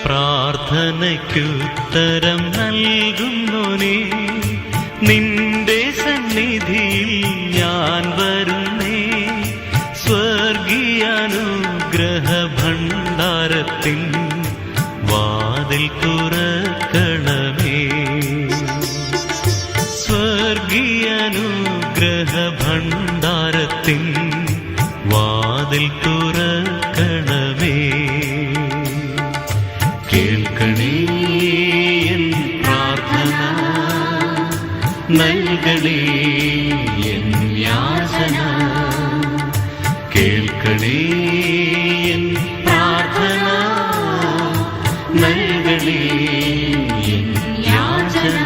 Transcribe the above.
പ്രാർത്ഥനയ്ക്കുത്തരം നൽകുന്നോനേ, നിന്റെ സന്നിധിയിൽ ഞാൻ വരുന്നേ. സ്വർഗീയാനുഗ്രഹ ഭണ്ഡാരത്തിൻ വാതിൽ തുറക്കണമേ. സ്വർഗീയാനുഗ്രഹ ഭണ്ഡാരത്തിൻ വാതിൽ തുറക്കണമേ. കേൾക്കണേ എൻ പ്രാർത്ഥന, നൽകണേ എൻ യാചന. കേൾക്കണേ എൻ പ്രാർത്ഥന, നൽകണേ എൻ യാചന.